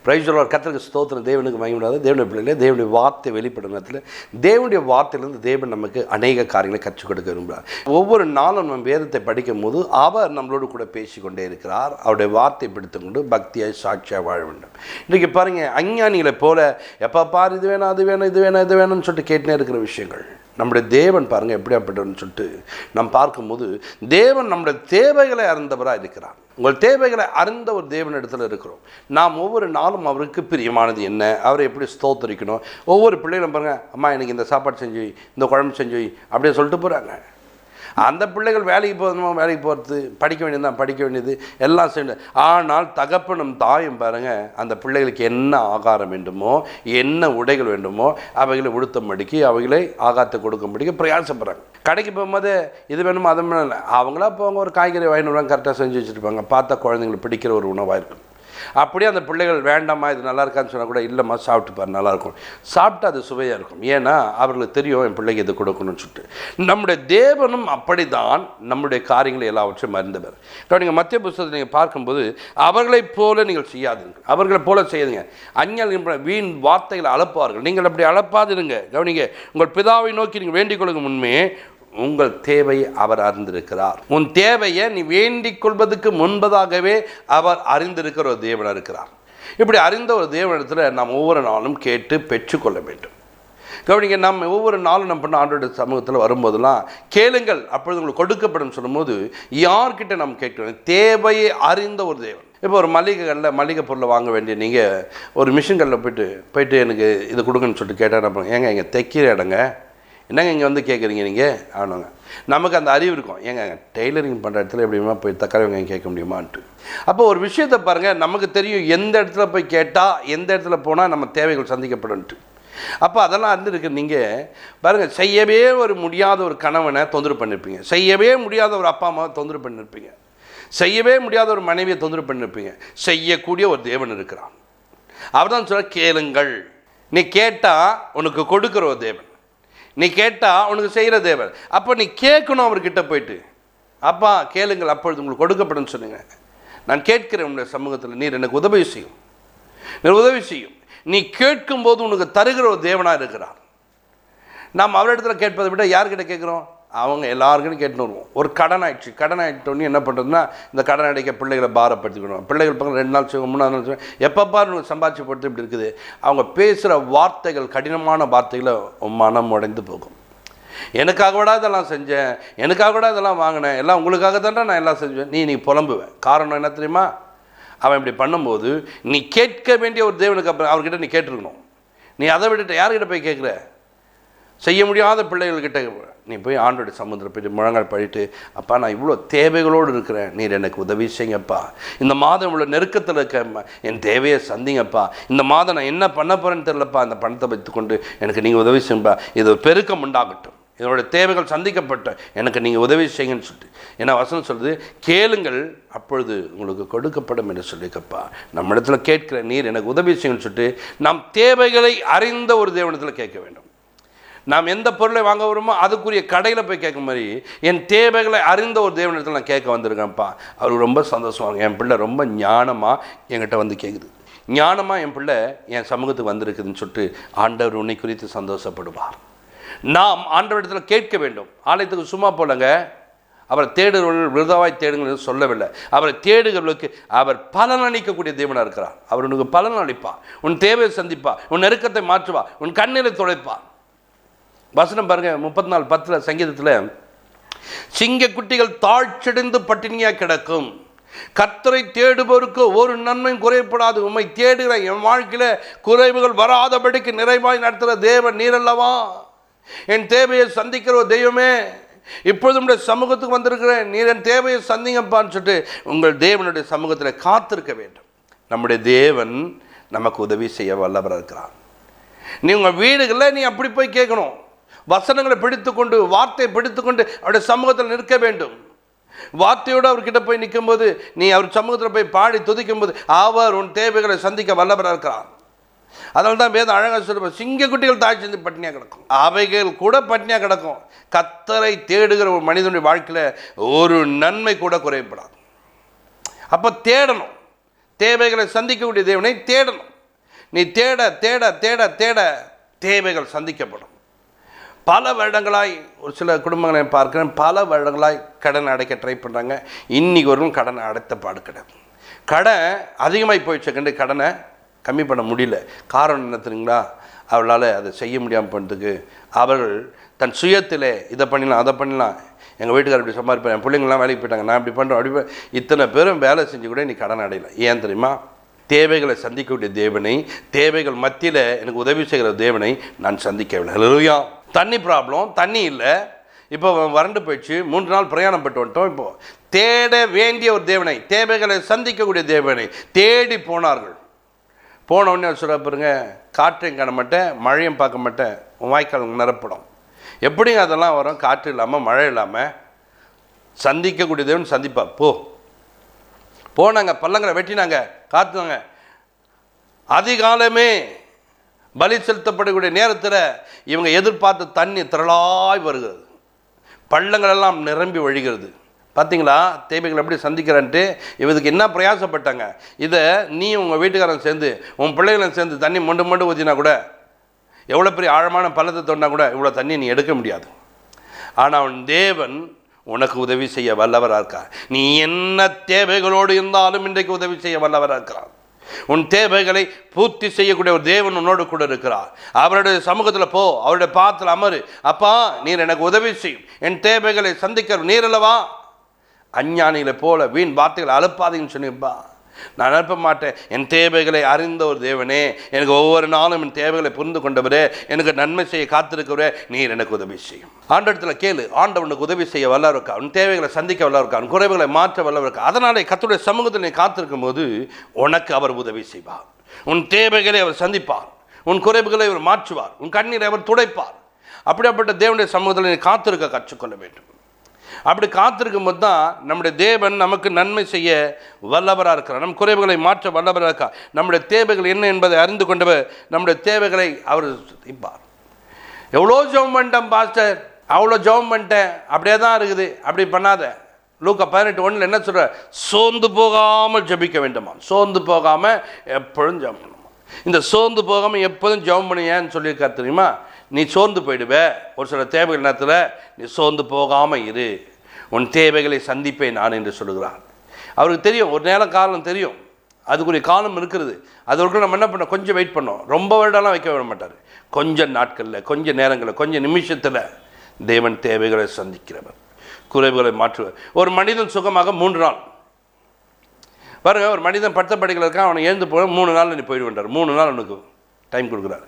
Praise the Lord. கர்த்தருக்கு ஸ்தோத்திரம். தேவனுக்கு மகிமையுண்டாவது. தேவனுடைய பிள்ளைகளே, தேவனுடைய வார்த்தை வெளிப்படும் நேரத்தில் தேவனுடைய வார்த்தையிலிருந்து தேவன் நமக்கு அநேக காரியங்களை கற்றுக் கொடுக்க விரும்புகிறார். ஒவ்வொரு நாளும் நம்ம வேதத்தை படிக்கும் போது அவர் நம்மளோடு கூட பேசிக்கொண்டே இருக்கிறார். அவருடைய வார்த்தை பிடித்துக்கொண்டு பக்தியாய் சாட்சியாக வாழ வேண்டும். இன்றைக்கி பாருங்கள், அஞ்ஞானிகளை போல எப்போ பாரு இது வேணும் அது வேணும் இது வேணும் இது வேணும்னு சொல்லிட்டு கேட்டுனே இருக்கிற விஷயங்கள். நம்முடைய தேவன் பாருங்கள் எப்படியாப்பட்டவன்னு சொல்லிட்டு நம்ம பார்க்கும்போது தேவன் நம்முடைய தேவைகளை அறிந்தவராக இருக்கிறார். உங்கள் தேவைகளை அறிந்த ஒரு தேவன் இடத்துல இருக்கிறோம். நாம் ஒவ்வொரு நாளும் அவருக்கு பிரியமானது என்ன, அவரை எப்படி ஸ்தோத்தரிக்கணும். ஒவ்வொரு பிள்ளைகளும் பாருங்கள், அம்மா எனக்கு இந்த சாப்பாடு செஞ்சு வை, இந்த குழம்பு செஞ்சு வை அப்படியே சொல்லிட்டு போகிறாங்க. அந்த பிள்ளைகள் வேலைக்கு போகணுமோ வேலைக்கு போகிறது, படிக்க வேண்டியது தான் படிக்க வேண்டியது எல்லாம் செய்யணும். ஆனால் தகப்பனும் தாயும் பாருங்கள், அந்த பிள்ளைகளுக்கு என்ன ஆகாரம் வேண்டுமோ என்ன உடைகள் வேண்டுமோ அவைகளை உடுத்தம்படிக்கு அவைகளை ஆகாரத்தை கொடுக்கும்படிக்கு பிரயாசப்படுறாங்க. கடைக்கு போகும்போது இது வேணுமோ அது வேணும் இல்லை, அவங்களா போங்க ஒரு காய்கறி வாங்கிட்டு கரெக்டாக செஞ்சு வச்சுருப்பாங்க. பார்த்தா குழந்தைங்களுக்கு பிடிக்கிற ஒரு உணவாக இருக்கும். அப்படியே அந்த பிள்ளைகள் வேண்டாமா இது நல்லா இருக்கான்னு சொன்னால் கூட இல்லைம்மா சாப்பிட்டு பாரு நல்லாயிருக்கும், சாப்பிட்டு அது சுவையாக இருக்கும். ஏன்னா அவர்களுக்கு தெரியும் என் பிள்ளைக்கு இது கொடுக்கணும்னு சொல்லிட்டு. நம்முடைய தேவனும் அப்படி தான் நம்முடைய காரியங்களை எல்லாவற்றையும் அறிந்தவர். நீங்கள் மத்திய புத்தகத்தை நீங்கள் பார்க்கும்போது அவர்களைப் போல நீங்கள் செய்யாதீர்கள், அவர்களை போல செய்யுங்க. அஞ்ஞானிகள் வீண் வார்த்தைகளை அளப்பார்கள், நீங்கள் அப்படி அளப்பாதிருங்க. கவனிங்க, உங்கள் பிதாவை நோக்கி நீங்கள் வேண்டிக் கொள்ளுங்க முன்னே உங்கள் தேவையை அவர் அறிந்திருக்கிறார். உன் தேவையை நீ வேண்டிக் கொள்வதற்கு முன்பதாகவே அவர் அறிந்திருக்கிற ஒரு தேவனாக இருக்கிறார். இப்படி அறிந்த ஒரு தேவனிடத்தில் நாம் ஒவ்வொரு நாளும் கேட்டு பெற்றுக்கொள்ள வேண்டும். கவனிங்க, நம்ம ஒவ்வொரு நாளும் நம்ம பண்ண ஆண்டோட சமூகத்தில் வரும்போதெல்லாம் கேளுங்கள் அப்பொழுது உங்களுக்கு கொடுக்கப்படும் சொல்லும்போது யார்கிட்ட நம்ம கேட்கணும்? தேவையை அறிந்த ஒரு தேவன். இப்போ ஒரு மளிகை பொருளை வாங்க வேண்டிய நீங்கள் ஒரு மிஷின் கல்லில் போயிட்டு எனக்கு இது கொடுங்கன்னு சொல்லிட்டு கேட்டால் நம்ம ஏங்க இங்கே தைக்கிற இடங்க என்னங்க இங்கே வந்து கேட்குறீங்க நீங்கள் ஆனாங்க. நமக்கு அந்த அறிவு இருக்கும், ஏங்க டெய்லரிங் பண்ணுற இடத்துல எப்படிமா போய் தக்காளி வெங்காயம் கேட்க முடியுமான்ட்டு. அப்போ ஒரு விஷயத்தை பாருங்கள், நமக்கு தெரியும் எந்த இடத்துல போய் கேட்டால் எந்த இடத்துல போனால் நம்ம தேவைகள் சந்திக்கப்படன்ட்டு. அப்போ அதெல்லாம் அறிந்துருக்கு. நீங்கள் பாருங்கள், செய்யவே முடியாத ஒரு கணவனை தொந்தரவு பண்ணியிருப்பீங்க, செய்யவே முடியாத ஒரு அப்பா அம்மாவை தொந்தரவு பண்ணியிருப்பீங்க, செய்யவே முடியாத ஒரு மனைவியை தொந்தரவு பண்ணியிருப்பீங்க. செய்யக்கூடிய ஒரு தேவன் இருக்கிறான். அவர் தான் சொல்ல கேளுங்கள். நீ கேட்டால் உனக்கு கொடுக்குற ஒரு தேவன், நீ கேட்டால் உனக்கு செய்கிற தேவன். அப்போ நீ கேட்கணும் அவர்கிட்ட போயிட்டு, அப்பா கேளுங்கள் அப்பொழுது உங்களுக்கு கொடுக்கப்படும் சொன்னீங்க. நான் கேட்கிறேன் உன்னுடைய சமூகத்தில், நீர் எனக்கு உதவி செய்யும், நீர் உதவி செய்யும். நீ கேட்கும்போது உனக்கு தருகிற ஒரு தேவனாக இருக்கிறார். நாம் அவரிடத்துல கேட்பதை விட யார்கிட்ட கேட்குறோம்? அவங்க எல்லாருக்கிட்டையும் கேட்டுன்னு வருவோம். ஒரு கடன் ஆகிட்டோன்னே என்ன பண்ணுறதுன்னா இந்த கடன் அடைக்க பிள்ளைகளை பாரப்படுத்திக்கணும். பிள்ளைகள் பக்கம் 2 நாள் செய்வோம் 3 நாள் செய்வோம், எப்பப்பா சம்பாதிச்சு போட்டு இப்படி இருக்குது. அவங்க பேசுகிற வார்த்தைகள் கடினமான வார்த்தைகளை மனம் உடைந்து போகும். எனக்காக விட இதெல்லாம் செஞ்சேன், எனக்காக விட இதெல்லாம் வாங்கினேன், எல்லாம் உங்களுக்காக தானே நான் எல்லாம் செஞ்சேன். நீ புலம்புவேன். காரணம் என்ன தெரியுமா? அவன் இப்படி பண்ணும்போது நீ கேட்க வேண்டிய ஒரு தேவனுக்கு அப்புறம் அவர்கிட்ட நீ கேட்டிருக்கணும். நீ அதை விட்டுட்டு யார்கிட்ட போய் கேட்குற? செய்ய முடியாத பிள்ளைகள்கிட்ட நீ போய் ஆண்டோடைய சமுத்திரம் போய்ட்டு முழங்கால் படிட்டு, அப்பா நான் இவ்வளோ தேவைகளோடு இருக்கிறேன், நீர் எனக்கு உதவி செய்யுங்கப்பா, இந்த மாதம் இவ்வளோ நெருக்கத்தில் இருக்க என் தேவையை சந்திங்கப்பா, இந்த மாதம் நான் என்ன பண்ண போகிறேன்னு தெரியலப்பா, அந்த பணத்தை வைத்துக்கொண்டு எனக்கு நீங்கள் உதவி செய்யும்பா, இது ஒரு பெருக்கம் உண்டாகட்டும், இதனுடைய தேவைகள் சந்திக்கப்பட்ட எனக்கு நீங்கள் உதவி செய்யுங்கன்னு சொல்லிட்டு. ஏன்னா வசனம் சொல்லுது, கேளுங்கள் அப்பொழுது உங்களுக்கு கொடுக்கப்படும் என்று சொல்லிக்கப்பா. நம்ம இடத்துல கேட்கிற நீர் எனக்கு உதவி செய்யுங்கன்னு சொல்லிட்டு நாம் தேவைகளை அறிந்த ஒரு தேவனிடத்தில் கேட்க வேண்டும். நாம் எந்த பொருளை வாங்க வருமோ அதுக்குரிய கடையில் போய் கேட்க மாதிரி என் தேவைகளை அறிந்த ஒரு தேவனிடத்தில் நான் கேட்க வந்திருக்கேன்ப்பா. அவருக்கு ரொம்ப சந்தோஷமாகும். என் பிள்ளை ரொம்ப ஞானமாக என்கிட்ட வந்து கேட்குது, ஞானமாக என் பிள்ளை என் சமூகத்துக்கு வந்திருக்குதுன்னு சொல்லிட்டு ஆண்டவர் உன்னை குறித்து சந்தோஷப்படுவார். நாம் ஆண்டவரிடத்தில் கேட்க வேண்டும். ஆலயத்துக்கு சும்மா போலங்க, அவரை தேடுகிறவர்கள் விருதாவாய் தேடுங்கள் சொல்லவில்லை. அவரை தேடுகிறவர்களுக்கு அவர் பலன் அளிக்கக்கூடிய தேவனாக இருக்கிறார். அவர் உனக்கு பலன் அளிப்பார், உன் தேவையை சந்திப்பார், உன் நெருக்கத்தை மாற்றுவார், உன் கண்ணீரை துடைப்பார். வசனம் பாருங்க 34:10 சங்கீதத்தில், சிங்கக்குட்டிகள் தாழ்ச்சிடைந்து பட்டினியாக கிடக்கும், கர்த்தரை தேடுபவருக்கு ஒரு நன்மையும் குறைப்படாது. உம்மை தேடுகிற என் வாழ்க்கையில் குறைவுகள் வராதபடிக்கு நிறைவாய் நடத்துகிற தேவன் நீரல்லவா, என் தேவையை சந்திக்கிற ஒரு தெய்வமே, இப்பொழுது உங்களுடைய சமூகத்துக்கு வந்திருக்கிறேன், நீர் என் தேவையை சந்திங்கப்பான்னு சொல்லிட்டு உங்கள் தேவனுடைய சமூகத்தில் காத்திருக்க வேண்டும். நம்முடைய தேவன் நமக்கு உதவி செய்ய வல்லவராக இருக்கிறார். நீ உங்கள் வீடுகளில் நீ அப்படி போய் கேட்கணும். வசனங்களை பிடித்துக்கொண்டு வார்த்தையை பிடித்துக்கொண்டு அவருடைய சமூகத்தில் நிற்க வேண்டும். வார்த்தையோடு அவர்கிட்ட போய் நிற்கும்போது, நீ அவர் சமூகத்தில் போய் பாடி துதிக்கும் போது அவர் உன் தேவைகளை சந்திக்க வல்லவராக இருக்கிறார். அதனால தான் வேதம் அழகாக சொல்லுவோம், சிங்கக்குட்டிகள் தாழ்ச்சி பட்டினியாக கிடக்கும், அவைகள் கூட பட்டினியாக கிடக்கும். கர்த்தரை தேடுகிற ஒரு மனிதனுடைய வாழ்க்கையில் ஒரு நன்மை கூட குறைபடாது. அப்போ தேடணும், தேவைகளை சந்திக்கக்கூடிய தேவனை தேடணும். நீ தேட தேட தேட தேட தேவைகள் சந்திக்கப்படும். பல வருடங்களாய் ஒரு சில குடும்பங்களை பார்க்குறேன், பல வருடங்களாய் கடன் அடைக்க ட்ரை பண்ணுறாங்க. இன்றைக்கி வரும் கடனை அடைத்த பாடு கிடையாது. கடன் அதிகமாகி போயிடுச்சு, கண்டு கடனை கம்மி பண்ண முடியல. காரணம் என்ன தெரியுங்களா? அவளால் அதை செய்ய முடியாமல் பண்ணுறதுக்கு அவர்கள் தன் சுயத்தில் இதை பண்ணிடலாம் அதை பண்ணிடலாம். எங்கள் வீட்டுக்காரர் இப்படி சம்பாதிப்பேன், என் பிள்ளைங்கள்லாம் வேலைக்கு போயிட்டாங்க, நான் இப்படி பண்ணுறேன் அப்படி. இத்தனை பேரும் வேலை செஞ்சு கூட நீ கடன் அடையலை. ஏன் தெரியுமா? தேவைகளை சந்திக்கக்கூடிய தேவனை, தேவைகள் மத்தியில் எனக்கு உதவி செய்கிற தேவனை நான் சந்திக்கவில்லை. ஹல்லேலூயா. தண்ணி ப்ராப்ளம், தண்ணி இல்லை, இப்போ வறண்டு போயிடுச்சு, 3 நாள் பிரயாணம் பட்டு வந்துட்டோம். இப்போ தேட வேண்டிய ஒரு தேவனை, தேவைகளை சந்திக்கக்கூடிய தேவனை தேடி போனார்கள். போன உடனே சொல்ல பாருங்க, காற்றையும் காண மாட்டேன், மழையும் பார்க்க மாட்டேன், வாய்க்கால் நிரப்படும். எப்படிங்க அதெல்லாம் வரும்? காற்று இல்லாமல் மழை இல்லாமல் சந்திக்கக்கூடிய தேவன் சந்திப்பார். போனாங்க, பள்ளங்களை வெட்டினாங்க, காத்துனாங்க. அதிகாலமே பலி செலுத்தப்படக்கூடிய நேரத்தில் இவங்க எதிர்பார்த்த தண்ணி திரளாய் வருகிறது, பள்ளங்கள் எல்லாம் நிரம்பி வழிகிறது. பார்த்தீங்களா தேவைகள் எப்படி சந்திக்கிறான்ட்டு? இவதுக்கு என்ன பிரயாசப்பட்டாங்க. இதை நீ உங்கள் வீட்டுக்காரன் சேர்ந்து உன் பிள்ளைகளும் சேர்ந்து தண்ணி மொண்டு ஊற்றினா கூட, எவ்வளோ பெரிய ஆழமான பள்ளத்தை தோண்டினா கூட இவ்வளோ தண்ணி நீ எடுக்க முடியாது. ஆனால் அவன் தேவன் உனக்கு உதவி செய்ய வல்லவராக இருக்கார். நீ என்ன தேவைகளோடு இருந்தாலும் இன்றைக்கு உதவி செய்ய வல்லவராக இருக்கிறார். உன் தேவைகளை பூர்த்தி செய்யக்கூடிய ஒரு தேவன் உன்னோடு கூட இருக்கிறார். அவருடைய சமூகத்தில் போ, அவருடைய பாதத்தில் அமரு. அப்பா, நீர் எனக்கு உதவி செய்யும், என் தேவைகளை சந்திக்கிற நீர் அல்லவா. அஞ்ஞானிகளை போல வீண் வார்த்தைகளை அழுப்பாதீங்கன்னு சொன்னிப்பா. நான் அனுப்ப மாட்டேன். என் தேவைகளை அறிந்த ஒரு தேவனே, எனக்கு ஒவ்வொரு நாளும் என் தேவைகளை புரிந்து கொண்டவரே, எனக்கு நன்மை செய்ய காத்திருக்கிறவரே, நீர் எனக்கு உதவி செய்யும். ஆண்டவரிடத்தில் கேளு. ஆண்டவனுக்கு உதவி செய்ய வல்லவர் இருக்கா, உன் தேவைகளை சந்திக்க வல்லவர் இருக்கா, உன் குறைவுகளை மாற்ற வல்லவர் இருக்கா. அதனாலே கர்த்தருடைய சமூகத்தில் நீ காத்திருக்கும் போது உனக்கு அவர் உதவி செய்வார். உன் தேவைகளை அவர் சந்திப்பார், உன் குறைவுகளை அவர் மாற்றுவார், உன் கண்ணீரை அவர் துடைப்பார். அப்படிப்பட்ட தேவனுடைய சமூகத்தில் நீ காத்திருக்க கற்றுக்கொள்ள வேண்டும். அப்படி காத்திருக்கும் போது தான் நம்முடைய தேவன் நமக்கு நன்மை செய்ய வல்லவராக இருக்கிறார், நம் குறைவுகளை மாற்ற வல்லவராக இருக்கார். நம்முடைய தேவைகள் என்ன என்பதை அறிந்து கொண்டவர் நம்முடைய தேவைகளை அவர் சந்திப்பார். எவ்வளோ ஜெபம் பண்ணிட்டேன் பாஸ்டர், அவ்வளோ ஜெபம் பண்ணிட்டேன், அப்படியே தான் இருக்குது. அப்படி பண்ணாத. லூக்கா 18:1 என்ன சொல்ற? சோர்ந்து போகாமல் ஜெபிக்க வேண்டுமா. சோர்ந்து போகாமல் எப்பொழுதும் ஜெபம் பண்ணுமா. இந்த சோர்ந்து போகாமல் எப்போதும் ஜெபம் பண்ணுவேன்னு சொல்லியிருக்காரு தெரியுமா? நீ சோர்ந்து போயிடுவே. ஒரு சில தேவைகள் நேரத்தில் நீ சோர்ந்து போகாமல் இரு, உன் தேவைகளை சந்திப்பேன் நான் என்று சொல்லுகிறார். அவருக்கு தெரியும், ஒரு நேரம் காலம் தெரியும், அதுக்குரிய காலம் இருக்கிறது. அது வரைக்கும் நம்ம என்ன பண்ணோம்? கொஞ்சம் வெயிட் பண்ணோம். ரொம்ப வருடம்லாம் வைக்க விட மாட்டார். கொஞ்சம் நாட்களில், கொஞ்சம் நேரங்களில், கொஞ்சம் நிமிஷத்தில் தேவன் தேவைகளை சந்திக்கிறவர், குறைவுகளை மாற்றுவார். ஒரு மனிதன் சுகமாக 3 நாள் பாருங்க. ஒரு மனிதன் படுத்த படுக்கையில் இருக்கான், அவனை எழுந்து போக 3 நாளில் நீ போயிடுவார். 3 நாள் அவனுக்கு டைம் கொடுக்குறாரு.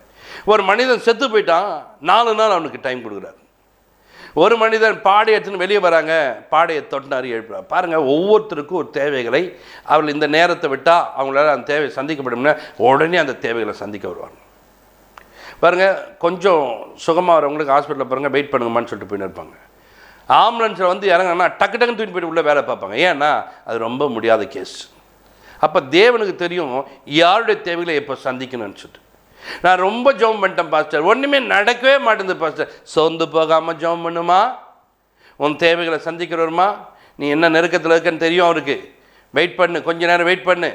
ஒரு மனிதன் செத்து போயிட்டான், 4 நாள் அவனுக்கு டைம் கொடுக்குறாரு. ஒரு மனிதன் பாடையை எடுத்துன்னு வெளியே வராங்க, பாடையை தொட்டினாரு எழுப்புறாரு. பாருங்கள், ஒவ்வொருத்தருக்கும் ஒரு தேவைகளை அவர்கள் இந்த நேரத்தை விட்டால் அவங்களால அந்த தேவை சந்திக்கப்படும்னா உடனே அந்த தேவைகளை சந்திக்க வருவாங்க. பாருங்கள், கொஞ்சம் சுகமாக வரவங்களுக்கு ஹாஸ்பிட்டலில் பாருங்கள் வெயிட் பண்ணுங்கம்மான்னு சொல்லிட்டு போயின்னு இருப்பாங்க. ஆம்புலன்ஸில் வந்து இறங்கினா டக்கு டக்குன்னு தூக்கிட்டு போயிட்டு உள்ளே வேலை பார்ப்பாங்க. ஏன்னா அது ரொம்ப முடியாத கேஸ். அப்போ தேவனுக்கு தெரியும் யாருடைய தேவைகளை எப்போ சந்திக்கணும்னு சொல்லிட்டு. நான் ரொம்ப ஜெபம் பண்ணிட்டேன் பாஸ்டர், ஒன்றுமே நடக்கவே மாட்டேங்குது பாஸ்டர். சோர்ந்து போகாமல் ஜெபம் பண்ணுமா, உன் தேவைகளை சந்திக்கிறவருமா. நீ என்ன நெருக்கத்தில் இருக்கன்னு தெரியும் அவருக்கு. வெயிட் பண்ணு, கொஞ்ச நேரம் வெயிட் பண்ணு,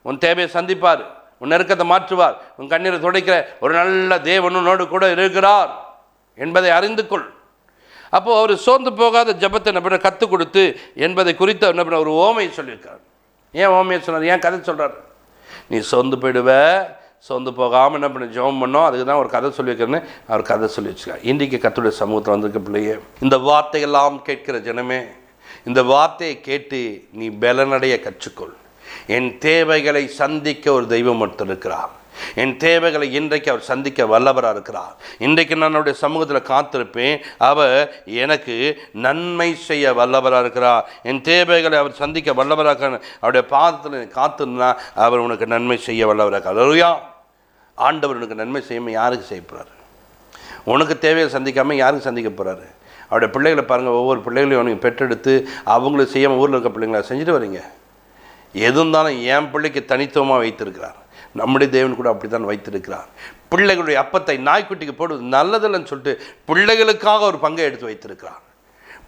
உன் தேவையை சந்திப்பார், உன் நெருக்கத்தை மாற்றுவார், உன் கண்ணீரை துடைக்கிற ஒரு நல்ல தேவனோடு கூட இருக்கிறார் என்பதை அறிந்து கொள். அப்போது அவர் சோர்ந்து போகாத ஜெபத்தை என்ன கற்றுக் கொடுத்து என்பதை குறித்து என்ன ஒரு ஓமையை சொல்லியிருக்கார். ஏன் ஓமையை சொன்னார்? ஏன் கதை சொல்கிறார்? நீ சோர்ந்து போயிடுவ, சோர்ந்து போகாமல் என்ன பண்ணி ஜெபம் பண்ணோம். அதுக்கு தான் ஒரு கதை சொல்லி வைக்கிறேன்னு அவர் கதை சொல்லி வச்சுருக்கார். இன்றைக்கி கர்த்தருடைய சமூகத்தில் வந்திருக்க பிள்ளையே, இந்த வார்த்தையெல்லாம் கேட்கிற ஜனமே, இந்த வார்த்தையை கேட்டு நீ பலனடைய கற்றுக்கொள். என் தேவைகளை சந்திக்க ஒரு தெய்வம் ஒருத்தர் இருக்கிறார். என் தேவைகளை இன்றைக்கு அவர் சந்திக்க வல்லவராக இருக்கிறார். இன்றைக்கு நான் அவருடைய சமூகத்தில் காத்திருப்பேன். அவர் எனக்கு நன்மை செய்ய வல்லவராக இருக்கிறார். என் தேவைகளை அவர் சந்திக்க வல்லவராக, அவருடைய பாதத்தில் காத்திருந்தா அவர் உனக்கு நன்மை செய்ய வல்லவராக இருக்கிறார். அல்லேலூயா. ஆண்டவர் உனக்கு நன்மை செய்யாமல் யாருக்கு செய்ய போகிறாரு? உனக்கு தேவையை சந்திக்காமல் யாருக்கு சந்திக்க போகிறாரு? அவருடைய பிள்ளைகளை பாருங்கள், ஒவ்வொரு பிள்ளைகளையும் அவனுக்கு பெற்றெடுத்து அவங்களுக்கு செய்யாமல் ஊரில் இருக்க பிள்ளைங்களை செஞ்சுட்டு வரீங்க. எது இருந்தாலும் என் பிள்ளைக்கு தனித்துவமாக வைத்திருக்கிறார். நம்முடைய தேவன் கூட அப்படி தான் வைத்திருக்கிறார். பிள்ளைகளுடைய அப்பத்தை நாய்க்குட்டிக்கு போடுவது நல்லதில்லைன்னு சொல்லிட்டு பிள்ளைகளுக்காக ஒரு பங்கை எடுத்து வைத்திருக்கிறார்.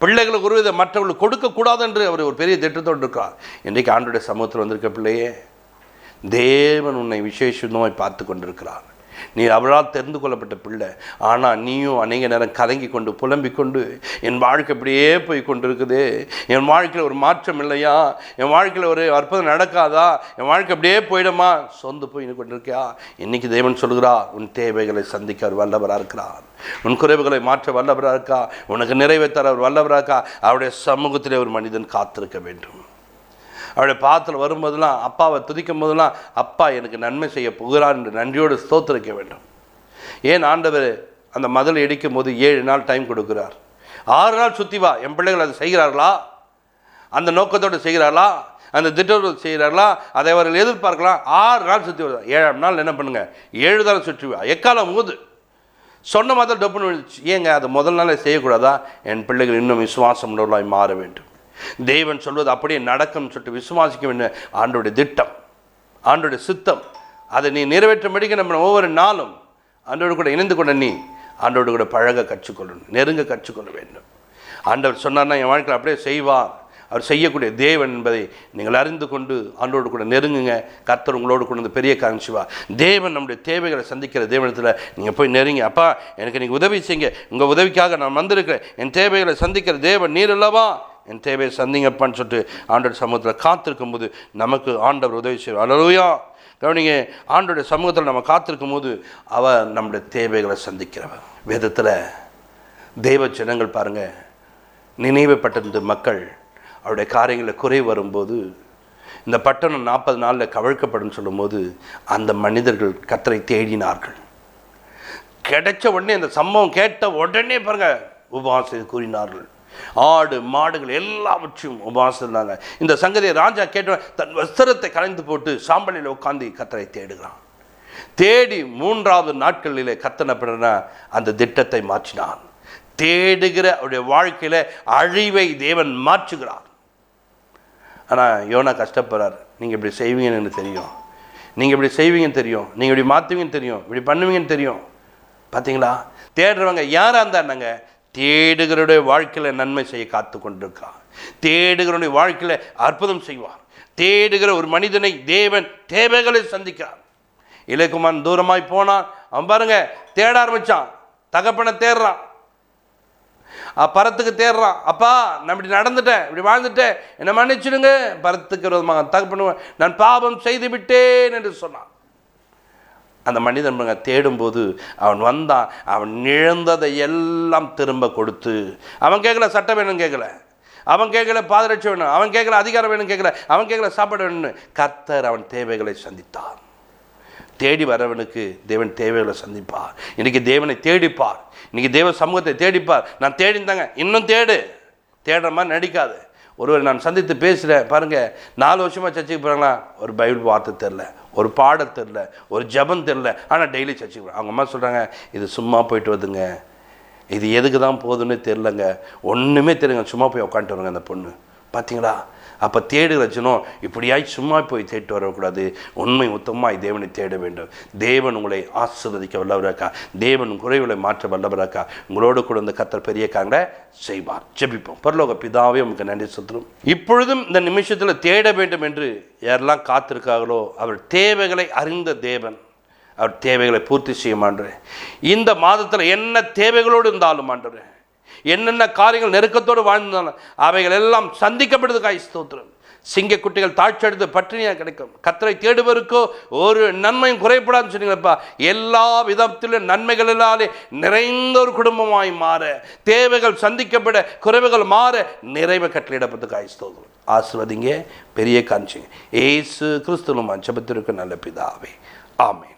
பிள்ளைகளுக்கு ஒரு வித மற்றவர்களுக்கு கொடுக்கக்கூடாது என்று அவர் ஒரு பெரிய திட்டத்தோடு இருக்கிறார். இன்றைக்கு ஆண்டோடைய சமூகத்தில் வந்திருக்க பிள்ளையே, தேவன் உன்னை விசேஷமாய் பார்த்து கொண்டிருக்கிறார். நீ அவளால் தெரிந்து கொள்ளப்பட்ட பிள்ளை. ஆனால் நீயும் அநேக நேரம் கலங்கி கொண்டு புலம்பிக் கொண்டு என் வாழ்க்கை இப்படியே போய் கொண்டு இருக்குது, என் வாழ்க்கையில் ஒரு மாற்றம் இல்லையா, என் வாழ்க்கையில் ஒரு அற்புதம் நடக்காதா, என் வாழ்க்கை அப்படியே போயிடுமா சொந்து போய் கொண்டிருக்கியா? இன்னைக்கு தேவன் சொல்கிறார், உன் தேவைகளை சந்திக்க அவர் வல்லவராக இருக்கிறார். உன் குறைவுகளை மாற்ற வல்லவராக இருக்கா, உனக்கு நிறைவேற்ற அவர் வல்லவராக இருக்கா. அவருடைய சமூகத்திலே ஒரு மனிதன் காத்திருக்க வேண்டும். அவருடைய பாத்தில் வரும்போதெல்லாம், அப்பாவை துதிக்கும் போதெல்லாம், அப்பா எனக்கு நன்மை செய்ய போகிறார் என்று நன்றியோடு ஸ்தோத்திரிக்க வேண்டும். ஏன் ஆண்டவர் அந்த மதில் இடிக்கும் போது 7 நாள் டைம் கொடுக்குறார்? 6 நாள் சுற்றி வா. என் பிள்ளைகள் அதை செய்கிறார்களா? அந்த நோக்கத்தோடு செய்கிறார்களா? அந்த திட்டத்தோடு செய்கிறார்களா? அதை அவர்கள் எதிர்பார்க்கலாம். 6 நாள் சுற்றி வருதா? 7ஆம் நாள் என்ன பண்ணுங்க, 7 நாள் சுற்றி வா. எக்காலம் ஊது. சொன்ன மாதிரி டப்புன்னு விழுந்துச்சு. ஏங்க அது முதல் நாளே செய்யக்கூடாதா? என் பிள்ளைகள் இன்னும் விசுவாசம் உள்ளவர்களாய் மாற வேண்டும். தேவன் சொல்வது அப்படியே நடக்கும் சொல்லிட்டு விசுவாசிக்க வேண்டும். ஆண்டோடைய திட்டம், ஆண்டோடைய சித்தம், அதை நீ நிறைவேற்றும்படிக்கு நம்ம ஒவ்வொரு நாளும் ஆண்டோடு கூட இணைந்து கொண்ட நீ ஆண்டோடு கூட பழக கற்றுக்கொள்ளணும், நெருங்க கற்றுக்கொள்ள வேண்டும். ஆண்டவர் சொன்னார்னா என் வாழ்க்கையில் அப்படியே செய்வார். அவர் செய்யக்கூடிய தேவன் என்பதை நீங்கள் அறிந்து கொண்டு ஆண்டோடு கூட நெருங்குங்க. கர்த்தர் உங்களோடு கொண்டு வந்து பெரிய காமிச்சுவா. தேவன் நம்முடைய தேவைகளை சந்திக்கிற தேவனத்தில் நீங்கள் போய் நெருங்கி, அப்பா எனக்கு நீங்கள் உதவி செய்யுங்க, உங்கள் உதவிக்காக நான் வந்திருக்கிறேன், என் தேவைகளை சந்திக்கிற தேவன் நீர் அல்லவா, என் தேவையை சந்திங்கப்பான்னு சொல்லிட்டு ஆண்டோட சமூகத்தில் காத்திருக்கும் போது நமக்கு ஆண்டவர் உதவி செய்வார். அல்லேலூயா. கவனிங்க, ஆண்டோடைய சமூகத்தில் நம்ம காத்திருக்கும் போது அவர் நம்முடைய தேவைகளை சந்திக்கிறவர். வேதத்தில் தெய்வ ஜனங்கள் பாருங்கள், நினைவுப்பட்டிருந்த மக்கள் அவருடைய காரியங்களில் குறை வரும்போது, இந்த பட்டணம் 40 நாளில் கவிழ்க்கப்படும் சொல்லும்போது அந்த மனிதர்கள் கர்த்தரை தேடினார்கள். கிடைச்ச உடனே அந்த சம்பவம் கேட்ட உடனே பாருங்க உபவாசம் கூறினார்கள். ஆடு மாடுகள் எல்லாவற்றையும் உபவாசித்தாங்க. இந்த சங்கதியை ராஜா கேட்ட தன் வஸ்திரத்தை கலைந்து போட்டு சாம்பலில் உட்காந்து கர்த்தரை தேடுகிறான். தேடி 3வது நாட்களிலே கர்த்தனை அந்த திட்டத்தை மாற்றினான். தேடுகிற அவருடைய வாழ்க்கையில் அழிவை தேவன் மாற்றுகிறார். ஆனால் யோனா கஷ்டப்படுறார். நீங்கள் இப்படி செய்வீங்கன்னு எனக்கு தெரியும், நீங்கள் இப்படி செய்வீங்கன்னு தெரியும், நீங்கள் இப்படி மாற்றுவீங்கன்னு தெரியும், இப்படி பண்ணுவீங்கன்னு தெரியும். பார்த்தீங்களா? தேடுறவங்க யாராக இருந்தாங்க, தேடுகிறவருடைய வாழ்க்கையில் நன்மை செய்ய காத்து கொண்டிருக்கா. தேடுகிறவருடைய வாழ்க்கையில் அற்புதம் செய்வார். தேடுகிற ஒரு மனிதனை தேவன் தேவைகளை சந்திக்கிறார். இளையகுமாரன் தூரமாய் போனான். அவன் பாருங்க தேட ஆரம்பித்தான். தகப்பனை தேடுறான், பரத்துக்கு தேடுறான். அப்பா நான் இப்படி நடந்துட்டேன், இப்படி வாழ்ந்துட்டேன், என்னை மன்னிச்சிடுங்க. பரத்துக்கு விரோதமாக தகப்பன நான் பாவம் செய்து விட்டேன் என்று சொன்னான். அந்த மனிதன் தேடும்போது அவன் வந்தான். அவன் இழந்ததை எல்லாம் திரும்ப கொடுத்து, அவன் கேட்கல சட்டம் வேணும்னு கேட்கல, அவன் கேட்கல பாதரட்சை வேணும், அவன் கேட்கல அதிகாரம் வேணும் கேட்கல, அவன் கேட்கல சாப்பாடு வேணும்னு. கர்த்தர் அவன் தேவைகளை சந்தித்தார். தேடி வரவனுக்கு தேவன் தேவைகளை சந்திப்பார். இன்றைக்கி தேவனை தேடிப்பார். இன்றைக்கி தேவ சமூகத்தை தேடிப்பார். நான் தேடிந்தாங்க, இன்னும் தேடுற மாதிரி நடிக்காது. ஒருவர் நான் சந்தித்து பேசுகிறேன் பாருங்கள், 4 வருஷமாக சர்ச்சைக்கு போகிறாங்களா, ஒரு பைபிள் வார்த்தை தெரில, ஒரு பாடம் தெரில, ஒரு ஜபம் தெரில, ஆனால் டெய்லி சர்ச்சைக்கு போகிறாங்க. அவங்க அம்மா சொல்கிறாங்க, இது சும்மா போயிட்டு வருதுங்க, இது எதுக்கு தான் போகுதுன்னு தெரிலங்க, ஒன்றுமே தெரியுங்க, சும்மா போய் உட்காந்துட்டு வருங்க அந்த பொண்ணு. பார்த்தீங்களா? அப்போ தேடுகிற ஜனம் இப்படியாய் சும்மா போய் தேட்டு வரக்கூடாது. உண்மை உத்தமாய் தேவனை தேட வேண்டும். தேவன் உங்களை ஆசீர்வதிக்க வல்லவராக்கா, தேவன் குறைவுகளை மாற்ற வல்லவராக்கா. உங்களோடு கூட இந்த கர்த்தர் பெரிய காரியங்களை செய்வார். ஜெபிப்போம். பரலோக பிதாவே உங்களுக்கு நன்றி சொல்கிறோம். இப்பொழுதும் இந்த நிமிஷத்தில் தேட வேண்டும் என்று யாரெல்லாம் காத்திருக்காங்களோ அவர் தேவைகளை அறிந்த தேவன், அவர் தேவைகளை பூர்த்தி செய்ய மாட்டேன். இந்த மாதத்தில் என்ன தேவைகளோடு இருந்தாலும் ஆண்டவரே, என்னென்ன காரியங்கள் நெருக்கத்தோடு வாழ்ந்தாலும் அவைகள் எல்லாம் சந்திக்கப்படுவதற்காக ஸ்தோத்திரம். சிங்கக்குட்டிகள் தாழ்ச்செடுத்து பட்டினியாக கிடைக்கும். கர்த்தரை தேடுவதற்கோ ஒரு நன்மையும் குறைப்படாதுன்னு சொன்னீங்களப்பா. எல்லா விதத்திலும் நன்மைகளினாலே நிறைந்த ஒரு குடும்பமாய் மாற, தேவைகள் சந்திக்கப்பட, குறைவுகள் மாற, நிறைவை கட்டளையிடப்பட்டதுக்காக ஸ்தோத்திரம். ஆசீர்வதிங்க, பெரிய காஞ்சிங்க. ஏசு கிறிஸ்துவின் ஜெபத்திற்கு நல்ல பிதாவே, ஆமென்.